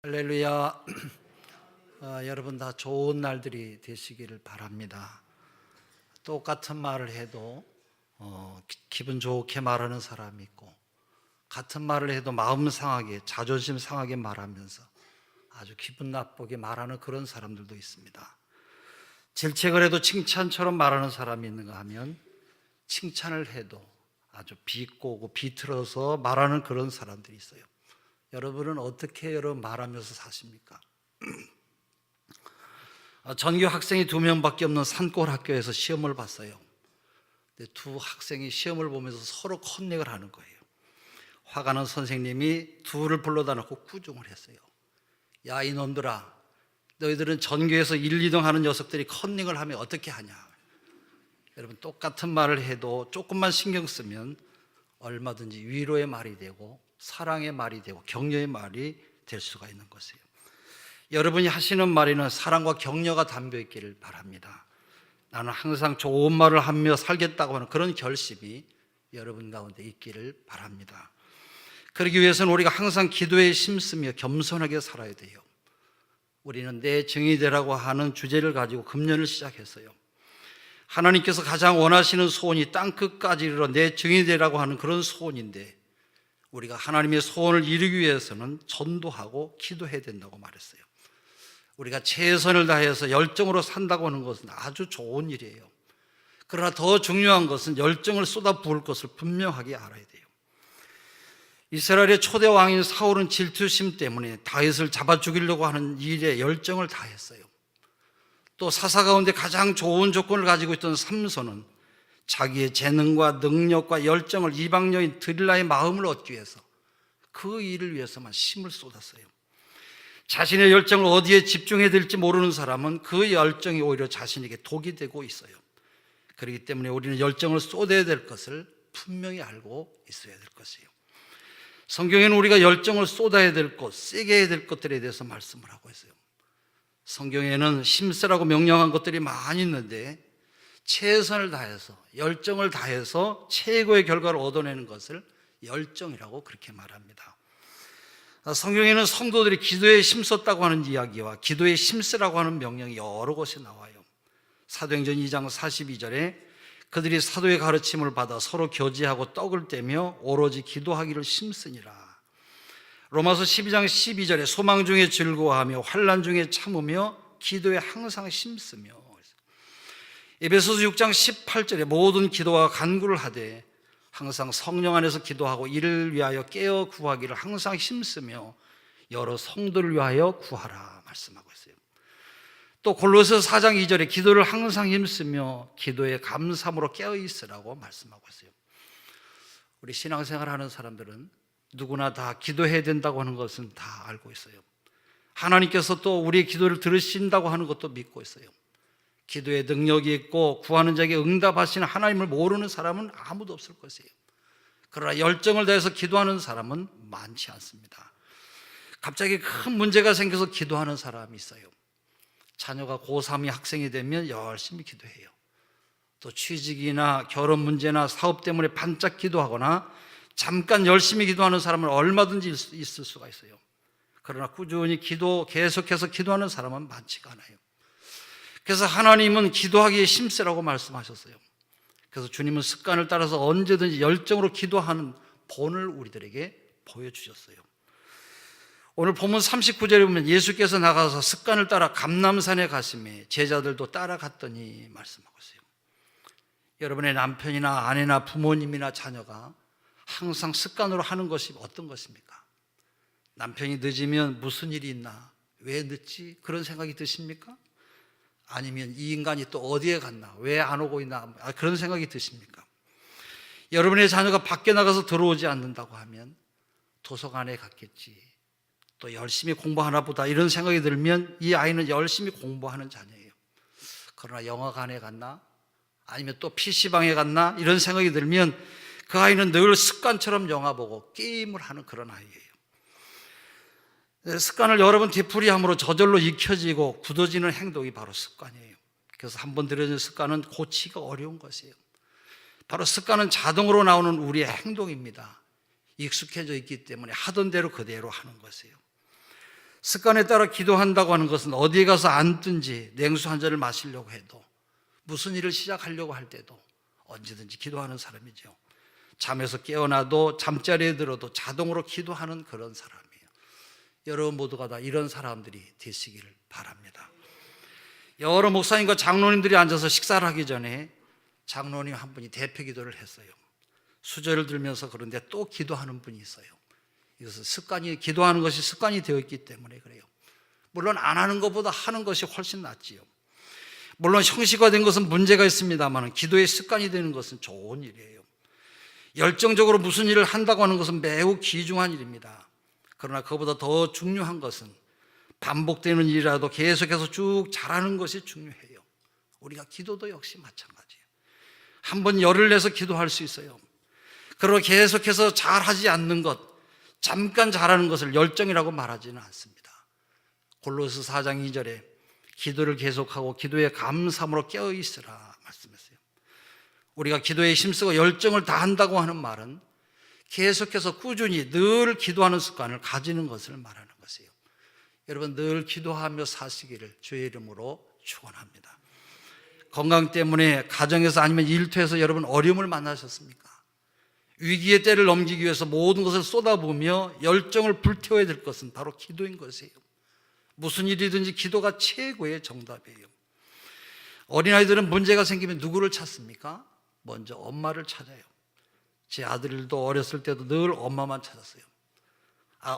할렐루야. 여러분 다 좋은 날들이 되시기를 바랍니다. 똑같은 말을 해도 기분 좋게 말하는 사람이 있고, 같은 말을 해도 마음 상하게, 자존심 상하게 말하면서 아주 기분 나쁘게 말하는 그런 사람들도 있습니다. 질책을 해도 칭찬처럼 말하는 사람이 있는가 하면, 칭찬을 해도 아주 비꼬고 비틀어서 말하는 그런 사람들이 있어요. 여러분은 어떻게 말하면서 사십니까? 전교 학생이 2명밖에 없는 산골 학교에서 시험을 봤어요. 근데 두 학생이 시험을 보면서 서로 컨닝을 하는 거예요. 화가 난 선생님이 둘을 불러다 놓고 꾸중을 했어요. 야, 이놈들아, 너희들은 전교에서 1, 2등 하는 녀석들이 컨닝을 하면 어떻게 하냐. 여러분, 똑같은 말을 해도 조금만 신경 쓰면 얼마든지 위로의 말이 되고 사랑의 말이 되고 격려의 말이 될 수가 있는 것이에요. 여러분이 하시는 말에는 사랑과 격려가 담겨 있기를 바랍니다. 나는 항상 좋은 말을 하며 살겠다고 하는 그런 결심이 여러분 가운데 있기를 바랍니다. 그러기 위해서는 우리가 항상 기도에 힘쓰며 겸손하게 살아야 돼요. 우리는 내 증인이 되라고 하는 주제를 가지고 금년을 시작했어요. 하나님께서 가장 원하시는 소원이 땅끝까지 이르러 내 증인이 되라고 하는 그런 소원인데, 우리가 하나님의 소원을 이루기 위해서는 전도하고 기도해야 된다고 말했어요. 우리가 최선을 다해서 열정으로 산다고 하는 것은 아주 좋은 일이에요. 그러나 더 중요한 것은 열정을 쏟아부을 것을 분명하게 알아야 돼요. 이스라엘의 초대 왕인 사울은 질투심 때문에 다윗을 잡아 죽이려고 하는 일에 열정을 다했어요. 또 사사 가운데 가장 좋은 조건을 가지고 있던 삼손은 자기의 재능과 능력과 열정을 이방 여인 드릴라의 마음을 얻기 위해서, 그 일을 위해서만 힘을 쏟았어요. 자신의 열정을 어디에 집중해야 될지 모르는 사람은 그 열정이 오히려 자신에게 독이 되고 있어요. 그렇기 때문에 우리는 열정을 쏟아야 될 것을 분명히 알고 있어야 될 것이에요. 성경에는 우리가 열정을 쏟아야 될 것, 세게 해야 될 것들에 대해서 말씀을 하고 있어요. 성경에는 힘쓰라고 명령한 것들이 많이 있는데, 최선을 다해서, 열정을 다해서 최고의 결과를 얻어내는 것을 열정이라고 그렇게 말합니다. 성경에는 성도들이 기도에 힘썼다고 하는 이야기와 기도에 힘쓰라고 하는 명령이 여러 곳에 나와요. 사도행전 2장 42절에 그들이 사도의 가르침을 받아 서로 교제하고 떡을 떼며 오로지 기도하기를 힘쓰니라. 로마서 12장 12절에 소망 중에 즐거워하며 환난 중에 참으며 기도에 항상 힘쓰며, 에베소서 6장 18절에 모든 기도와 간구를 하되 항상 성령 안에서 기도하고 이를 위하여 깨어 구하기를 항상 힘쓰며 여러 성도를 위하여 구하라 말씀하고 있어요. 또 골로새서 4장 2절에 기도를 항상 힘쓰며 기도에 감사함으로 깨어 있으라고 말씀하고 있어요. 우리 신앙생활 하는 사람들은 누구나 다 기도해야 된다고 하는 것은 다 알고 있어요. 하나님께서 또 우리의 기도를 들으신다고 하는 것도 믿고 있어요. 기도에 능력이 있고 구하는 자에게 응답하시는 하나님을 모르는 사람은 아무도 없을 것이에요. 그러나 열정을 다해서 기도하는 사람은 많지 않습니다. 갑자기 큰 문제가 생겨서 기도하는 사람이 있어요. 자녀가 고3이 학생이 되면 열심히 기도해요. 또 취직이나 결혼 문제나 사업 때문에 반짝 기도하거나 잠깐 열심히 기도하는 사람은 얼마든지 있을 수가 있어요. 그러나 꾸준히 계속해서 기도하는 사람은 많지가 않아요. 그래서 하나님은 기도하기에 힘쓰라고 말씀하셨어요. 그래서 주님은 습관을 따라서 언제든지 열정으로 기도하는 본을 우리들에게 보여주셨어요. 오늘 본문 39절에 보면 예수께서 나가서 습관을 따라 감람산에 가시매 제자들도 따라갔더니 말씀하고 있어요. 여러분의 남편이나 아내나 부모님이나 자녀가 항상 습관으로 하는 것이 어떤 것입니까? 남편이 늦으면 무슨 일이 있나? 왜 늦지? 그런 생각이 드십니까? 아니면 이 인간이 또 어디에 갔나? 왜 안 오고 있나? 그런 생각이 드십니까? 여러분의 자녀가 밖에 나가서 들어오지 않는다고 하면 도서관에 갔겠지, 또 열심히 공부하나 보다, 이런 생각이 들면 이 아이는 열심히 공부하는 자녀예요. 그러나 영화관에 갔나? 아니면 또 PC방에 갔나? 이런 생각이 들면 그 아이는 늘 습관처럼 영화 보고 게임을 하는 그런 아이예요. 습관을 여러 번 되풀이함으로 저절로 익혀지고 굳어지는 행동이 바로 습관이에요. 그래서 한번 들여진 습관은 고치기가 어려운 것이에요. 바로 습관은 자동으로 나오는 우리의 행동입니다. 익숙해져 있기 때문에 하던 대로 그대로 하는 것이에요. 습관에 따라 기도한다고 하는 것은 어디에 가서 앉든지 냉수 한 잔을 마시려고 해도, 무슨 일을 시작하려고 할 때도 언제든지 기도하는 사람이죠. 잠에서 깨어나도 잠자리에 들어도 자동으로 기도하는 그런 사람이에요. 여러분 모두가 다 이런 사람들이 되시기를 바랍니다. 여러 목사님과 장로님들이 앉아서 식사를 하기 전에 장로님 한 분이 대표 기도를 했어요. 수저를 들면서. 그런데 또 기도하는 분이 있어요. 이것은 습관이, 기도하는 것이 습관이 되어 있기 때문에 그래요. 물론 안 하는 것보다 하는 것이 훨씬 낫지요. 물론 형식화된 것은 문제가 있습니다만 기도의 습관이 되는 것은 좋은 일이에요. 열정적으로 무슨 일을 한다고 하는 것은 매우 귀중한 일입니다. 그러나 그보다 더 중요한 것은 반복되는 일이라도 계속해서 쭉 잘하는 것이 중요해요. 우리가 기도도 역시 마찬가지예요. 한번 열을 내서 기도할 수 있어요. 그러나 계속해서 잘하지 않는 것, 잠깐 잘하는 것을 열정이라고 말하지는 않습니다. 골로새 4장 2절에 기도를 계속하고 기도에 감사함으로 깨어있으라 말씀했어요. 우리가 기도에 힘쓰고 열정을 다한다고 하는 말은 계속해서 꾸준히 늘 기도하는 습관을 가지는 것을 말하는 것이에요. 여러분 늘 기도하며 사시기를 주의 이름으로 축원합니다. 건강 때문에 가정에서 아니면 일터에서 여러분 어려움을 만나셨습니까? 위기의 때를 넘기기 위해서 모든 것을 쏟아부으며 열정을 불태워야 될 것은 바로 기도인 것이에요. 무슨 일이든지 기도가 최고의 정답이에요. 어린아이들은 문제가 생기면 누구를 찾습니까? 먼저 엄마를 찾아요. 제 아들도 어렸을 때도 늘 엄마만 찾았어요.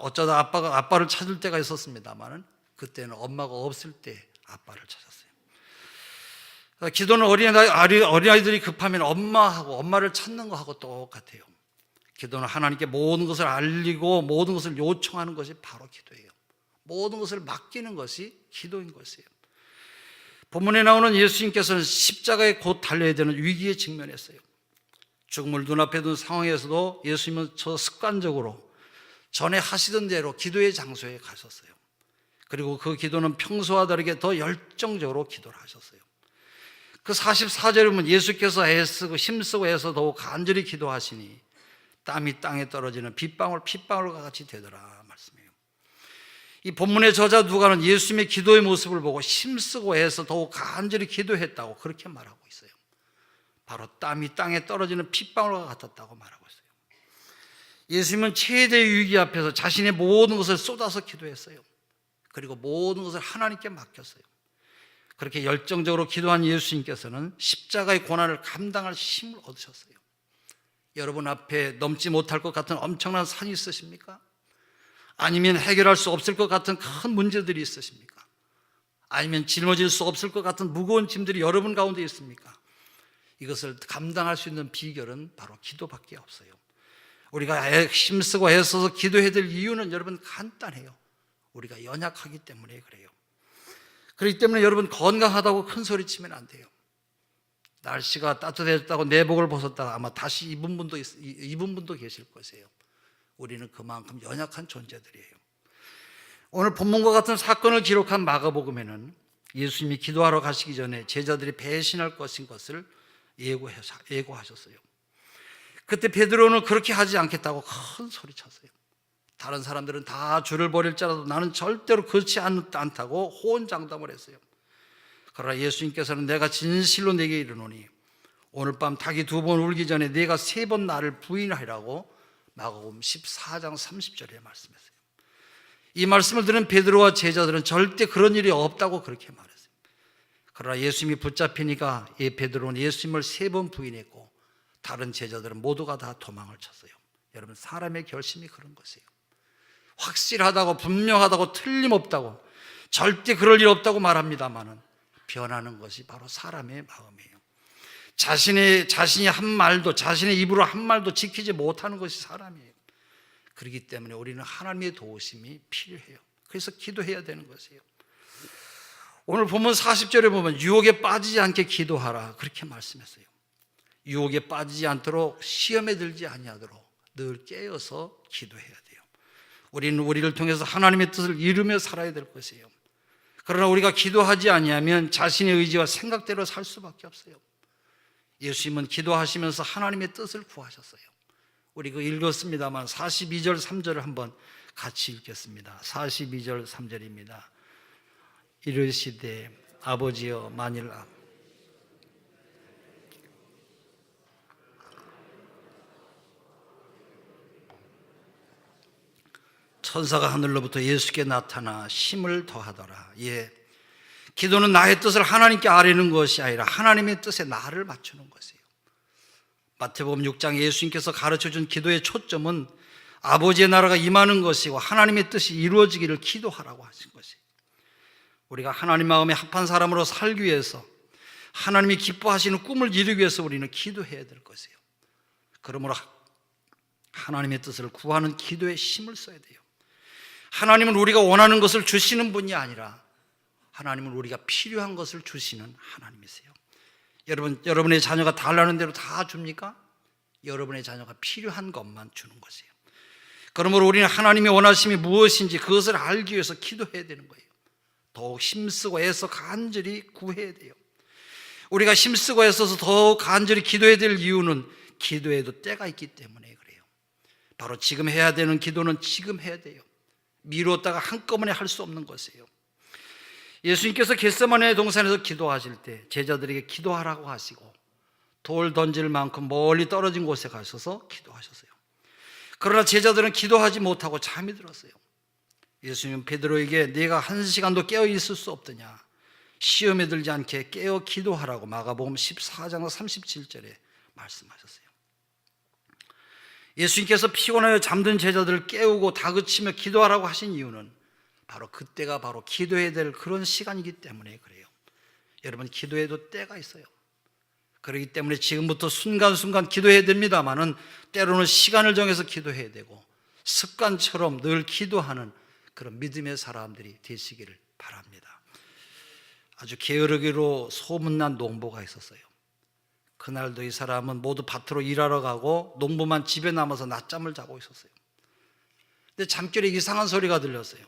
어쩌다 아빠를 찾을 때가 있었습니다만 그때는 엄마가 없을 때 아빠를 찾았어요. 기도는 어린아이들이 급하면 엄마를 찾는 거하고 똑같아요. 기도는 하나님께 모든 것을 알리고 모든 것을 요청하는 것이 바로 기도예요. 모든 것을 맡기는 것이 기도인 것이에요. 본문에 나오는 예수님께서는 십자가에 곧 달려야 되는 위기에 직면했어요. 죽음을 눈앞에 둔 상황에서도 예수님은 저 습관적으로 전에 하시던 대로 기도의 장소에 가셨어요. 그리고 그 기도는 평소와 다르게 더 열정적으로 기도를 하셨어요. 그 44절에 보면 예수께서 애쓰고 힘쓰고 해서 더욱 간절히 기도하시니 땀이 땅에 떨어지는 핏방울과 같이 되더라 말씀이에요. 이 본문의 저자 누가는 예수님의 기도의 모습을 보고 힘쓰고 해서 더욱 간절히 기도했다고 그렇게 말하고 있어요. 바로 땀이 땅에 떨어지는 핏방울과 같았다고 말하고 있어요. 예수님은 최대의 위기 앞에서 자신의 모든 것을 쏟아서 기도했어요. 그리고 모든 것을 하나님께 맡겼어요. 그렇게 열정적으로 기도한 예수님께서는 십자가의 고난을 감당할 힘을 얻으셨어요. 여러분 앞에 넘지 못할 것 같은 엄청난 산이 있으십니까? 아니면 해결할 수 없을 것 같은 큰 문제들이 있으십니까? 아니면 짊어질 수 없을 것 같은 무거운 짐들이 여러분 가운데 있습니까? 이것을 감당할 수 있는 비결은 바로 기도밖에 없어요. 우리가 힘쓰고 애써서 기도해야 될 이유는 여러분 간단해요. 우리가 연약하기 때문에 그래요. 그렇기 때문에 여러분 건강하다고 큰 소리 치면 안 돼요. 날씨가 따뜻해졌다고 내복을 벗었다가 아마 다시 입은 분도 계실 것이에요. 우리는 그만큼 연약한 존재들이에요. 오늘 본문과 같은 사건을 기록한 마가복음에는 예수님이 기도하러 가시기 전에 제자들이 배신할 것인 것을 예고하셨어요. 그때 베드로는 그렇게 하지 않겠다고 큰 소리 쳤어요. 다른 사람들은 다 줄을 버릴지라도 나는 절대로 그렇지 않다고 호언장담을 했어요. 그러나 예수님께서는 내가 진실로 네게 이르노니 오늘 밤 닭이 2번 울기 전에 네가 3번 나를 부인하리라고 마가복음 14장 30절에 말씀했어요. 이 말씀을 들은 베드로와 제자들은 절대 그런 일이 없다고 그렇게 말했어요. 그러나 예수님이 붙잡히니까 베드로는 예수님을 3번 부인했고 다른 제자들은 모두가 다 도망을 쳤어요. 여러분 사람의 결심이 그런 것이에요. 확실하다고 분명하다고 틀림없다고 절대 그럴 일 없다고 말합니다만은 변하는 것이 바로 사람의 마음이에요. 자신이 한 말도 자신의 입으로 한 말도 지키지 못하는 것이 사람이에요. 그렇기 때문에 우리는 하나님의 도우심이 필요해요. 그래서 기도해야 되는 것이에요. 오늘 본문 40절에 보면 유혹에 빠지지 않게 기도하라 그렇게 말씀했어요. 유혹에 빠지지 않도록 시험에 들지 아니하도록 늘 깨어서 기도해야 돼요. 우리는 우리를 통해서 하나님의 뜻을 이루며 살아야 될 것이에요. 그러나 우리가 기도하지 아니하면 자신의 의지와 생각대로 살 수밖에 없어요. 예수님은 기도하시면서 하나님의 뜻을 구하셨어요. 우리 읽었습니다만 42절 3절을 한번 같이 읽겠습니다. 42절 3절입니다. 이르시되 아버지여 만일 천사가 하늘로부터 예수께 나타나 힘을 더하더라. 예, 기도는 나의 뜻을 하나님께 아뢰는 것이 아니라 하나님의 뜻에 나를 맞추는 것이에요. 마태복음 6장 예수님께서 가르쳐준 기도의 초점은 아버지의 나라가 임하는 것이고 하나님의 뜻이 이루어지기를 기도하라고 하신 것이에요. 우리가 하나님 마음에 합한 사람으로 살기 위해서, 하나님이 기뻐하시는 꿈을 이루기 위해서 우리는 기도해야 될 것이에요. 그러므로 하나님의 뜻을 구하는 기도에 힘을 써야 돼요. 하나님은 우리가 원하는 것을 주시는 분이 아니라 하나님은 우리가 필요한 것을 주시는 하나님이세요. 여러분의 자녀가 달라는 대로 다 줍니까? 여러분의 자녀가 필요한 것만 주는 것이에요. 그러므로 우리는 하나님이 원하심이 무엇인지 그것을 알기 위해서 기도해야 되는 거예요. 더욱 힘쓰고 애써 간절히 구해야 돼요. 우리가 힘쓰고 애써서 더욱 간절히 기도해야 될 이유는 기도에도 때가 있기 때문에 그래요. 바로 지금 해야 되는 기도는 지금 해야 돼요. 미루었다가 한꺼번에 할 수 없는 것이에요. 예수님께서 겟세마네 동산에서 기도하실 때 제자들에게 기도하라고 하시고 돌 던질 만큼 멀리 떨어진 곳에 가셔서 기도하셨어요. 그러나 제자들은 기도하지 못하고 잠이 들었어요. 예수님은 베드로에게 네가 1시간도 깨어 있을 수 없더냐, 시험에 들지 않게 깨어 기도하라고 마가복음 14장 37절에 말씀하셨어요. 예수님께서 피곤하여 잠든 제자들을 깨우고 다그치며 기도하라고 하신 이유는 바로 그때가 바로 기도해야 될 그런 시간이기 때문에 그래요. 여러분, 기도에도 때가 있어요. 그렇기 때문에 지금부터 순간순간 기도해야 됩니다만은 때로는 시간을 정해서 기도해야 되고 습관처럼 늘 기도하는 그런 믿음의 사람들이 되시기를 바랍니다. 아주 게으르기로 소문난 농부가 있었어요. 그날도 이 사람은 모두 밭으로 일하러 가고 농부만 집에 남아서 낮잠을 자고 있었어요. 근데 잠결에 이상한 소리가 들렸어요.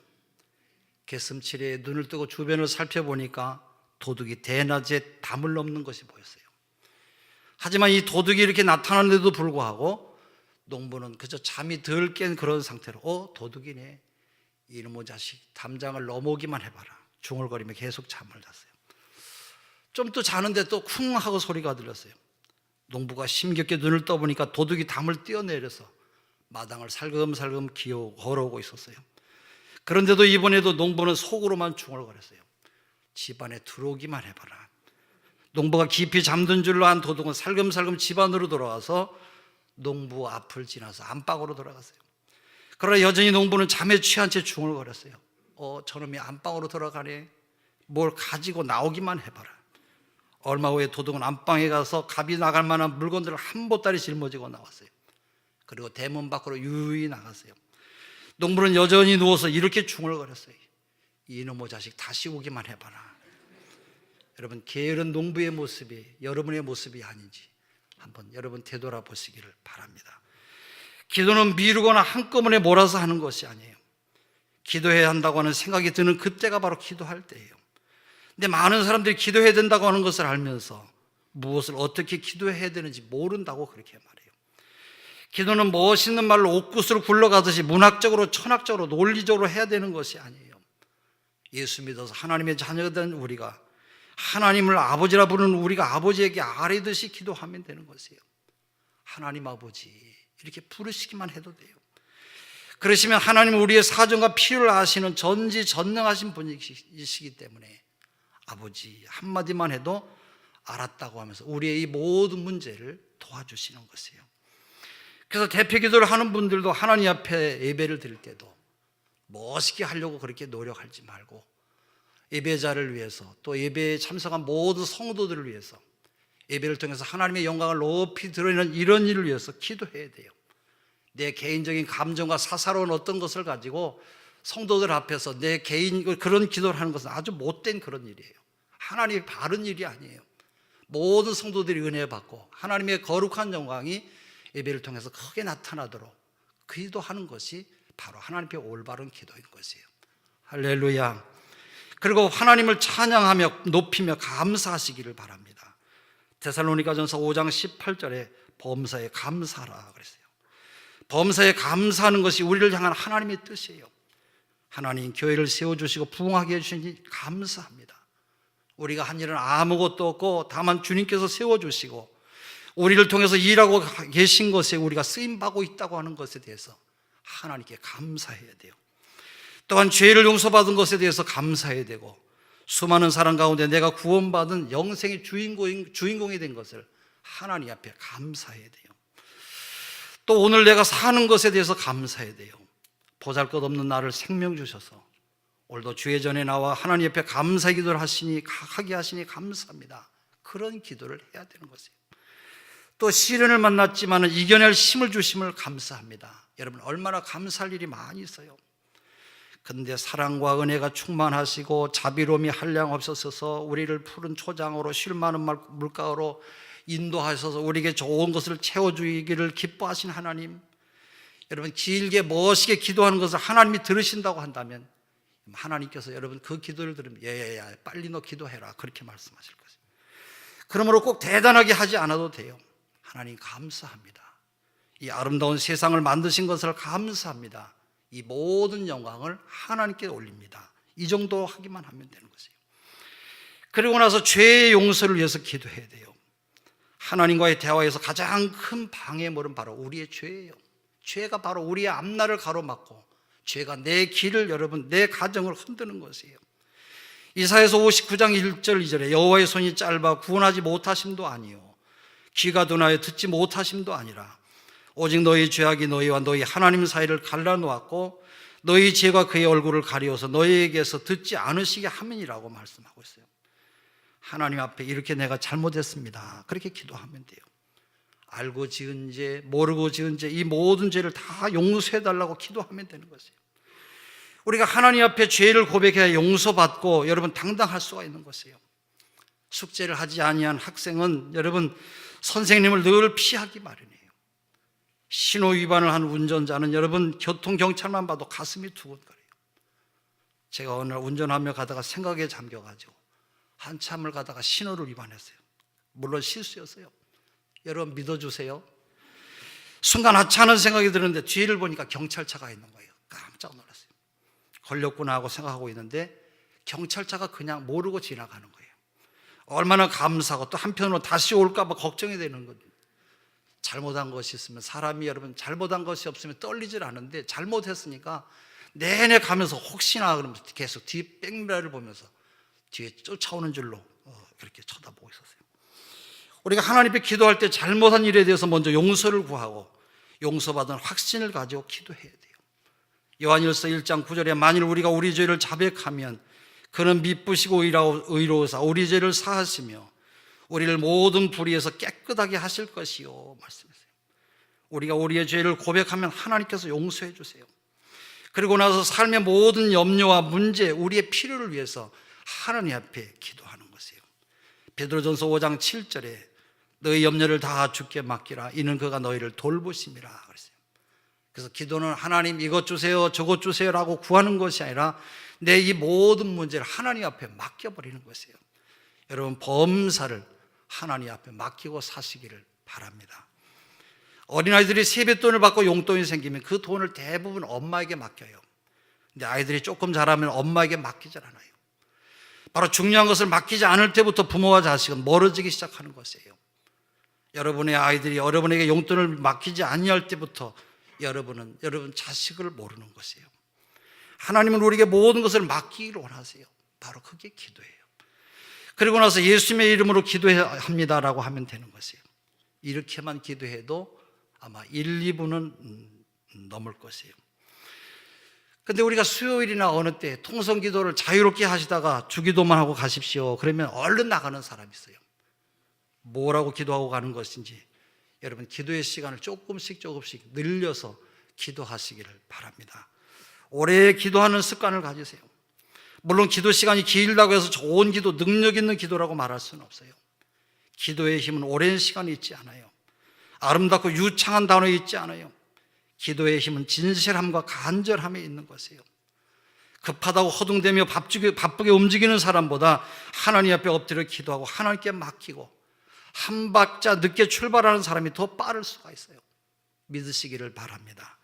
개슴치레에 눈을 뜨고 주변을 살펴보니까 도둑이 대낮에 담을 넘는 것이 보였어요. 하지만 이 도둑이 이렇게 나타나는데도 불구하고 농부는 그저 잠이 덜 깬 그런 상태로 도둑이네, 이놈의 자식 담장을 넘어오기만 해봐라, 중얼거리며 계속 잠을 잤어요. 좀 또 자는데 또 쿵 하고 소리가 들렸어요. 농부가 심겹게 눈을 떠보니까 도둑이 담을 뛰어내려서 마당을 살금살금 걸어오고 있었어요. 그런데도 이번에도 농부는 속으로만 중얼거렸어요. 집안에 들어오기만 해봐라. 농부가 깊이 잠든 줄로 안 도둑은 살금살금 집안으로 돌아와서 농부 앞을 지나서 안방으로 돌아갔어요. 그러나 여전히 농부는 잠에 취한 채 중얼거렸어요. 저놈이 안방으로 들어가네, 뭘 가지고 나오기만 해봐라. 얼마 후에 도둑은 안방에 가서 값이 나갈 만한 물건들을 한 보따리 짊어지고 나왔어요. 그리고 대문 밖으로 유유히 나갔어요. 농부는 여전히 누워서 이렇게 중얼거렸어요. 이놈의 자식 다시 오기만 해봐라. 여러분, 게으른 농부의 모습이 여러분의 모습이 아닌지 한번 여러분 되돌아보시기를 바랍니다. 기도는 미루거나 한꺼번에 몰아서 하는 것이 아니에요. 기도해야 한다고 하는 생각이 드는 그때가 바로 기도할 때예요. 근데 많은 사람들이 기도해야 된다고 하는 것을 알면서 무엇을 어떻게 기도해야 되는지 모른다고 그렇게 말해요. 기도는 멋있는 말로 옥구슬을 굴러가듯이 문학적으로 철학적으로 논리적으로 해야 되는 것이 아니에요. 예수 믿어서 하나님의 자녀가 된 우리가, 하나님을 아버지라 부르는 우리가 아버지에게 아뢰듯이 기도하면 되는 것이에요. 하나님 아버지 이렇게 부르시기만 해도 돼요. 그러시면 하나님은 우리의 사정과 필요를 아시는 전지전능하신 분이시기 때문에 아버지 한마디만 해도 알았다고 하면서 우리의 이 모든 문제를 도와주시는 것이에요. 그래서 대표 기도를 하는 분들도 하나님 앞에 예배를 드릴 때도 멋있게 하려고 그렇게 노력하지 말고 예배자를 위해서, 또 예배에 참석한 모든 성도들을 위해서, 예배를 통해서 하나님의 영광을 높이 드러내는 이런 일을 위해서 기도해야 돼요. 내 개인적인 감정과 사사로운 어떤 것을 가지고 성도들 앞에서 내 개인 그런 기도를 하는 것은 아주 못된 그런 일이에요. 하나님의 바른 일이 아니에요. 모든 성도들이 은혜 받고 하나님의 거룩한 영광이 예배를 통해서 크게 나타나도록 기도하는 것이 바로 하나님의 올바른 기도인 것이에요. 할렐루야. 그리고 하나님을 찬양하며 높이며 감사하시기를 바랍니다. 데살로니가전서 5장 18절에 범사에 감사하라 그랬어요. 범사에 감사하는 것이 우리를 향한 하나님의 뜻이에요. 하나님 교회를 세워주시고 부흥하게 해주시니 감사합니다. 우리가 한 일은 아무것도 없고 다만 주님께서 세워주시고 우리를 통해서 일하고 계신 것에 우리가 쓰임받고 있다고 하는 것에 대해서 하나님께 감사해야 돼요. 또한 죄를 용서받은 것에 대해서 감사해야 되고 수많은 사람 가운데 내가 구원받은 영생의 주인공이 된 것을 하나님 앞에 감사해야 돼요. 또 오늘 내가 사는 것에 대해서 감사해야 돼요. 보잘것없는 나를 생명 주셔서 오늘도 주의 전에 나와 하나님 옆에 감사의 기도를 하게 하시니 감사합니다. 그런 기도를 해야 되는 것이에요. 또 시련을 만났지만 이겨낼 힘을 주심을 감사합니다. 여러분 얼마나 감사할 일이 많이 있어요. 그런데 사랑과 은혜가 충만하시고 자비로움이 한량없어서 우리를 푸른 초장으로 쉴 많은 물가로 인도하셔서 우리에게 좋은 것을 채워주기를 기뻐하신 하나님, 여러분 길게 멋있게 기도하는 것을 하나님이 들으신다고 한다면 하나님께서 여러분 그 기도를 들으면 빨리 너 기도해라 그렇게 말씀하실 것이에요. 그러므로 꼭 대단하게 하지 않아도 돼요. 하나님 감사합니다. 이 아름다운 세상을 만드신 것을 감사합니다. 이 모든 영광을 하나님께 올립니다. 이 정도 하기만 하면 되는 것이에요. 그리고 나서 죄의 용서를 위해서 기도해야 돼요. 하나님과의 대화에서 가장 큰 방해물은 바로 우리의 죄예요. 죄가 바로 우리의 앞날을 가로막고 죄가 내 길을 여러분 내 가정을 흔드는 것이에요. 이사야서 59장 1절 2절에 여호와의 손이 짧아 구원하지 못하심도 아니요 귀가 둔하여 듣지 못하심도 아니라 오직 너희 죄악이 너희와 너희 하나님 사이를 갈라놓았고 너희 죄가 그의 얼굴을 가리워서 너희에게서 듣지 않으시게 함이라고 말씀하고 있어요. 하나님 앞에 이렇게 내가 잘못했습니다 그렇게 기도하면 돼요. 알고 지은 죄, 모르고 지은 죄, 이 모든 죄를 다 용서해달라고 기도하면 되는 것이에요. 우리가 하나님 앞에 죄를 고백해야 용서받고 여러분 당당할 수가 있는 것이에요. 숙제를 하지 아니한 학생은 여러분 선생님을 늘 피하기 마련이에요. 신호 위반을 한 운전자는 여러분 교통경찰만 봐도 가슴이 두근거려요. 제가 어느 날 운전하며 가다가 생각에 잠겨가지고 한참을 가다가 신호를 위반했어요. 물론 실수였어요. 여러분 믿어주세요. 순간 하찮은 생각이 드는데 뒤를 보니까 경찰차가 있는 거예요. 깜짝 놀랐어요. 걸렸구나 하고 생각하고 있는데 경찰차가 그냥 모르고 지나가는 거예요. 얼마나 감사하고 또 한편으로 다시 올까 봐 걱정이 되는 거예요. 잘못한 것이 있으면 사람이 여러분 잘못한 것이 없으면 떨리질 않은데 잘못했으니까 내내 가면서 혹시나 그러면서 계속 뒤 백미러를 보면서 뒤에 쫓아오는 줄로 그렇게 쳐다보고 있었어요. 우리가 하나님 앞에 기도할 때 잘못한 일에 대해서 먼저 용서를 구하고 용서받은 확신을 가지고 기도해야 돼요. 요한일서 1장 9절에 만일 우리가 우리 죄를 자백하면 그는 미쁘시고 의로우사 우리 죄를 사하시며 우리를 모든 불의에서 깨끗하게 하실 것이요 말씀했어요. 우리가 우리의 죄를 고백하면 하나님께서 용서해 주세요. 그리고 나서 삶의 모든 염려와 문제, 우리의 필요를 위해서 하나님 앞에 기도하는 것이에요. 베드로전서 5장 7절에 너희 염려를 다 주께 맡기라 이는 그가 너희를 돌보심이라 그랬어요. 그래서 기도는 하나님 이것 주세요 저것 주세요라고 구하는 것이 아니라 내 이 모든 문제를 하나님 앞에 맡겨버리는 것이에요. 여러분 범사를 하나님 앞에 맡기고 사시기를 바랍니다. 어린아이들이 세뱃돈을 받고 용돈이 생기면 그 돈을 대부분 엄마에게 맡겨요. 근데 아이들이 조금 자라면 엄마에게 맡기질 않아요. 바로 중요한 것을 맡기지 않을 때부터 부모와 자식은 멀어지기 시작하는 것이에요. 여러분의 아이들이 여러분에게 용돈을 맡기지 아니할 때부터 여러분 자식을 모르는 것이에요. 하나님은 우리에게 모든 것을 맡기기를 원하세요. 바로 그게 기도예요. 그리고 나서 예수님의 이름으로 기도합니다라고 하면 되는 것이에요. 이렇게만 기도해도 아마 1, 2분은 넘을 것이에요. 근데 우리가 수요일이나 어느 때 통성기도를 자유롭게 하시다가 주기도만 하고 가십시오. 그러면 얼른 나가는 사람이 있어요. 뭐라고 기도하고 가는 것인지 여러분 기도의 시간을 조금씩 늘려서 기도하시기를 바랍니다. 오래 기도하는 습관을 가지세요. 물론 기도 시간이 길다고 해서 좋은 기도, 능력 있는 기도라고 말할 수는 없어요. 기도의 힘은 오랜 시간이 있지 않아요. 아름답고 유창한 단어에 있지 않아요. 기도의 힘은 진실함과 간절함에 있는 것이에요. 급하다고 허둥대며 바쁘게 움직이는 사람보다 하나님 앞에 엎드려 기도하고 하나님께 맡기고 한 박자 늦게 출발하는 사람이 더 빠를 수가 있어요. 믿으시기를 바랍니다.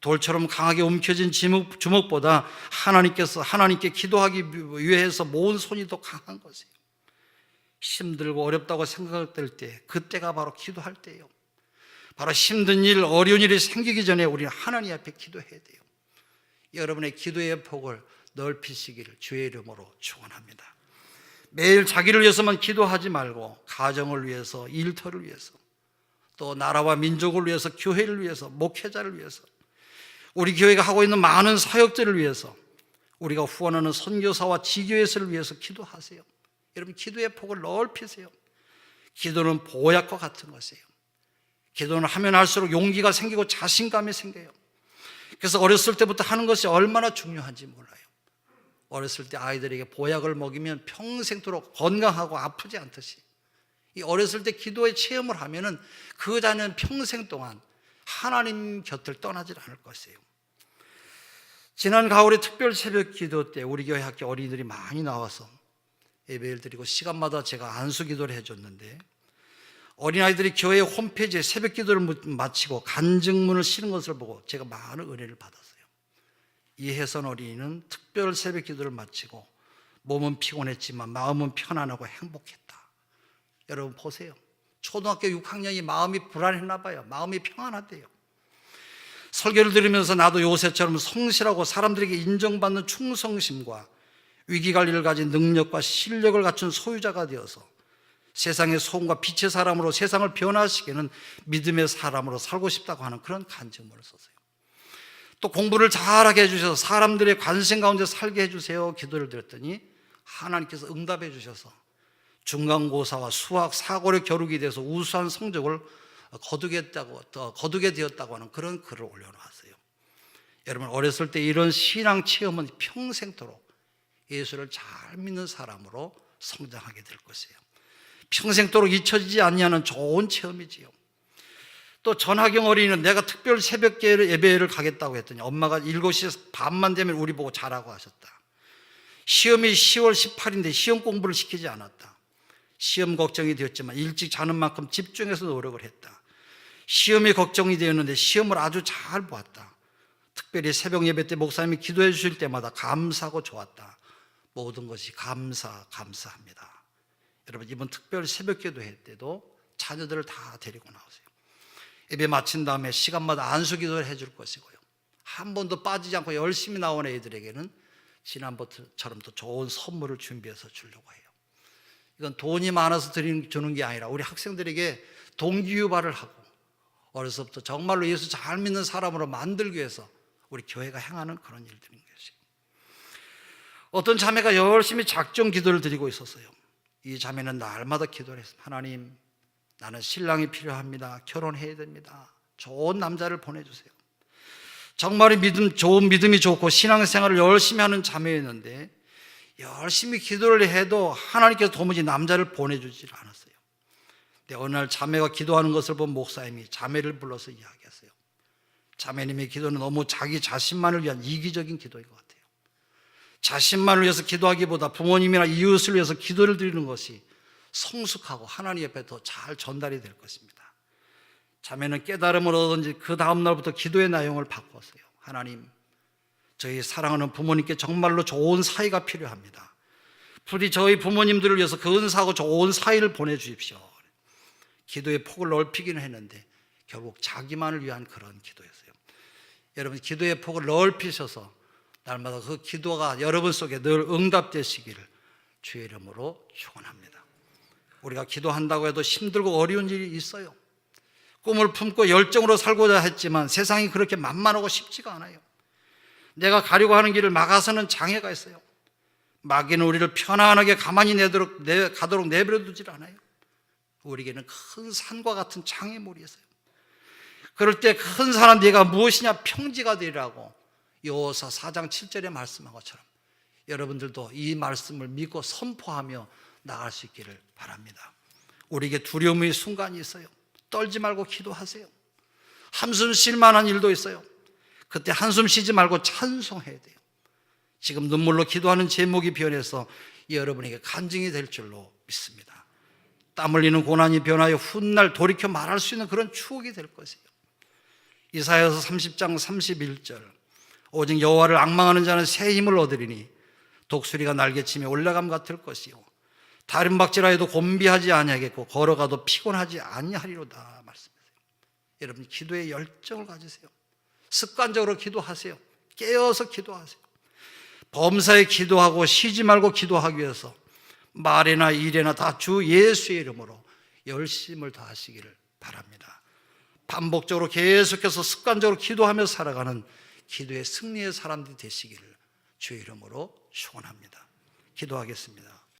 돌처럼 강하게 움켜진 주먹보다 하나님께 기도하기 위해서 모은 손이 더 강한 것이에요. 힘들고 어렵다고 생각될 때, 그때가 바로 기도할 때예요. 바로 힘든 일, 어려운 일이 생기기 전에 우리는 하나님 앞에 기도해야 돼요. 여러분의 기도의 폭을 넓히시기를 주의 이름으로 축원합니다. 매일 자기를 위해서만 기도하지 말고 가정을 위해서, 일터를 위해서, 또 나라와 민족을 위해서, 교회를 위해서, 목회자를 위해서, 우리 교회가 하고 있는 많은 사역들을 위해서, 우리가 후원하는 선교사와 지교회를 위해서 기도하세요. 여러분, 기도의 폭을 넓히세요. 기도는 보약과 같은 것이에요. 기도는 하면 할수록 용기가 생기고 자신감이 생겨요. 그래서 어렸을 때부터 하는 것이 얼마나 중요한지 몰라요. 어렸을 때 아이들에게 보약을 먹이면 평생토록 건강하고 아프지 않듯이, 이 어렸을 때 기도의 체험을 하면은 그 자녀는 평생 동안 하나님 곁을 떠나질 않을 것이에요. 지난 가을에 특별 새벽 기도 때 우리 교회 학교 어린이들이 많이 나와서 예배를 드리고 시간마다 제가 안수 기도를 해줬는데, 어린아이들이 교회 홈페이지에 새벽 기도를 마치고 간증문을 실은 것을 보고 제가 많은 은혜를 받았어요. 이혜선 어린이는 특별 새벽 기도를 마치고 몸은 피곤했지만 마음은 편안하고 행복했다. 여러분 보세요. 초등학교 6학년이 마음이 불안했나 봐요. 마음이 평안하대요. 설교를 들으면서 나도 요새처럼 성실하고 사람들에게 인정받는 충성심과 위기관리를 가진 능력과 실력을 갖춘 소유자가 되어서 세상의 소금과 빛의 사람으로 세상을 변화시키는 믿음의 사람으로 살고 싶다고 하는 그런 간증문을 썼어요. 또 공부를 잘하게 해주셔서 사람들의 관심 가운데 살게 해주세요 기도를 드렸더니 하나님께서 응답해 주셔서 중간고사와 수학, 사고력 겨루기 돼서 우수한 성적을 거두게 되었다고 하는 그런 글을 올려놓았어요. 여러분, 어렸을 때 이런 신앙 체험은 평생토록 예수를 잘 믿는 사람으로 성장하게 될 것이에요. 평생토록 잊혀지지 않냐는 좋은 체험이지요. 또 전하경 어린이는 내가 특별 새벽 예배를 가겠다고 했더니 엄마가 7시 반만 되면 우리 보고 자라고 하셨다. 시험이 10월 18일인데 시험 공부를 시키지 않았다. 시험 걱정이 되었지만 일찍 자는 만큼 집중해서 노력을 했다. 시험이 걱정이 되었는데 시험을 아주 잘 보았다. 특별히 새벽 예배 때 목사님이 기도해 주실 때마다 감사하고 좋았다. 모든 것이 감사합니다. 여러분, 이번 특별 새벽 기도회 때도 자녀들을 다 데리고 나오세요. 예배 마친 다음에 시간마다 안수 기도를 해줄 것이고요. 한 번도 빠지지 않고 열심히 나온 애들에게는 지난번처럼 또 좋은 선물을 준비해서 주려고 해요. 이건 돈이 많아서 주는 게 아니라 우리 학생들에게 동기유발을 하고 어려서부터 정말로 예수 잘 믿는 사람으로 만들기 위해서 우리 교회가 행하는 그런 일들인 것이에요. 어떤 자매가 열심히 작정 기도를 드리고 있었어요. 이 자매는 날마다 기도를 했습니다. 하나님, 나는 신랑이 필요합니다. 결혼해야 됩니다. 좋은 남자를 보내주세요. 정말 좋은 믿음이 좋고 신앙생활을 열심히 하는 자매였는데 열심히 기도를 해도 하나님께서 도무지 남자를 보내주질 않았어요. 근데 어느 날 자매가 기도하는 것을 본 목사님이 자매를 불러서 이야기했어요. 자매님의 기도는 너무 자기 자신만을 위한 이기적인 기도인 것 같아요. 자신만을 위해서 기도하기보다 부모님이나 이웃을 위해서 기도를 드리는 것이 성숙하고 하나님 옆에 더 잘 전달이 될 것입니다. 자매는 깨달음을 얻은지 그 다음 날부터 기도의 내용을 바꿨어요. 하나님, 저희 사랑하는 부모님께 정말로 좋은 사이가 필요합니다. 부디 저희 부모님들을 위해서 그 은사하고 좋은 사이를 보내주십시오. 기도의 폭을 넓히기는 했는데 결국 자기만을 위한 그런 기도였어요. 여러분, 기도의 폭을 넓히셔서 날마다 그 기도가 여러분 속에 늘 응답되시기를 주의 이름으로 축원합니다. 우리가 기도한다고 해도 힘들고 어려운 일이 있어요. 꿈을 품고 열정으로 살고자 했지만 세상이 그렇게 만만하고 쉽지가 않아요. 내가 가려고 하는 길을 막아서는 장애가 있어요. 마귀는 우리를 편안하게 가만히 가도록 내버려 두질 않아요. 우리에게는 큰 산과 같은 장애물이 있어요. 그럴 때 큰 산은 네가 무엇이냐, 평지가 되리라고 여호수아 4장 7절에 말씀한 것처럼 여러분들도 이 말씀을 믿고 선포하며 나갈 수 있기를 바랍니다. 우리에게 두려움의 순간이 있어요. 떨지 말고 기도하세요. 한숨 쉴 만한 일도 있어요. 그때 한숨 쉬지 말고 찬송해야 돼요. 지금 눈물로 기도하는 제목이 변해서 여러분에게 간증이 될 줄로 믿습니다. 땀 흘리는 고난이 변하여 훗날 돌이켜 말할 수 있는 그런 추억이 될 것이에요. 이사야서 30장 31절 오직 여호와를 앙망하는 자는 새 힘을 얻으리니 독수리가 날개치며 올라감 같을 것이요 다른 박질하여도 곤비하지 아니하겠고 걸어가도 피곤하지 아니하리로다 말씀하세요. 여러분 기도에 열정을 가지세요. 습관적으로 기도하세요. 깨어서 기도하세요. 범사에 기도하고 쉬지 말고 기도하기 위해서 말이나 일이나 다 주 예수의 이름으로 열심을 다하시기를 바랍니다. 반복적으로 계속해서 습관적으로 기도하며 살아가는 기도의 승리의 사람들이 되시기를 주의 이름으로 축원합니다. 기도하겠습니다.